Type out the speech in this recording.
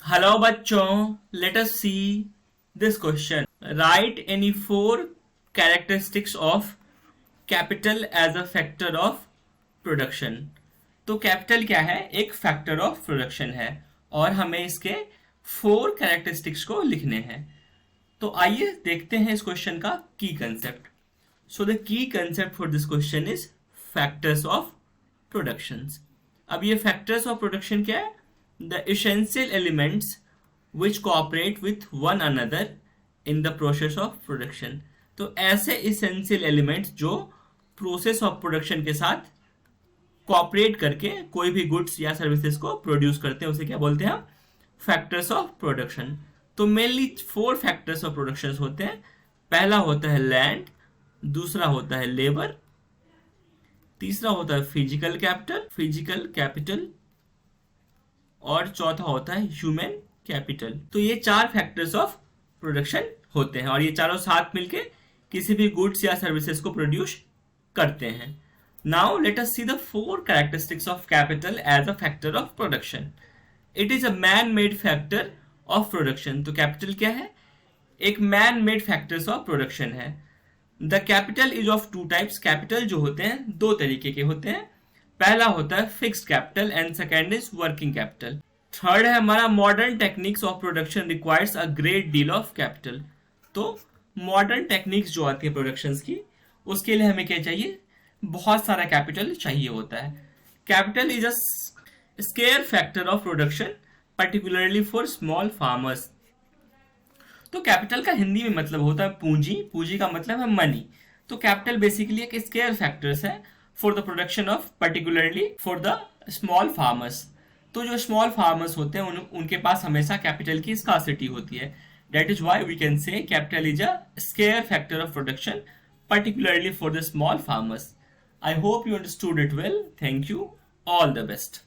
Hello बच्चों, let us see this question. Write any four characteristics of capital as a factor of production. तो capital क्या है? एक factor of production है और हमें इसके फोर कैरेक्टरिस्टिक्स को लिखने हैं. तो आइए देखते हैं इस क्वेश्चन का की concept. So the key concept for this question is factors of productions. अब ये फैक्टर्स ऑफ प्रोडक्शन क्या है? The essential elements which cooperate with one another in the process of production. तो ऐसे essential elements जो process of production के साथ cooperate करके कोई भी goods या services को produce करते हैं, उसे क्या बोलते हैं? Factors of production. तो mainly 4 factors of productions होते हैं. पहला होता है land, दूसरा होता है labor, तीसरा होता है फिजिकल कैपिटल और चौथा होता है ह्यूमन कैपिटल. तो ये 4 फैक्टर्स ऑफ प्रोडक्शन होते हैं और ये चारों साथ मिलके किसी भी गुड्स या सर्विसेज को प्रोड्यूस करते हैं. Now let us see the 4 characteristics of capital as a factor of production. It is a man made factor of production. तो कैपिटल क्या है? एक man made factors of production है. The capital is of 2 types. Capital जो होते हैं 2 तरीके के होते हैं. पहला होता है fixed capital and second is working capital. Third है हमारा modern techniques of production requires a great deal of capital. तो मॉडर्न टेक्निक्स जो आती है प्रोडक्शन की, उसके लिए हमें क्या चाहिए? बहुत सारा कैपिटल चाहिए होता है. Capital is a square factor of production particularly for small farmers. तो कैपिटल का हिंदी में मतलब होता है पूंजी. पूंजी का मतलब है मनी. तो कैपिटल बेसिकली एक स्केयर फैक्टर्स है for the production of particularly for the small farmers. तो जो small farmers होते हैं उनके पास हमेशा कैपिटल की scarcity होती है. That is why we can say capital is a scarce factor of production particularly for the small farmers. I hope you understood it well. Thank you. All the best.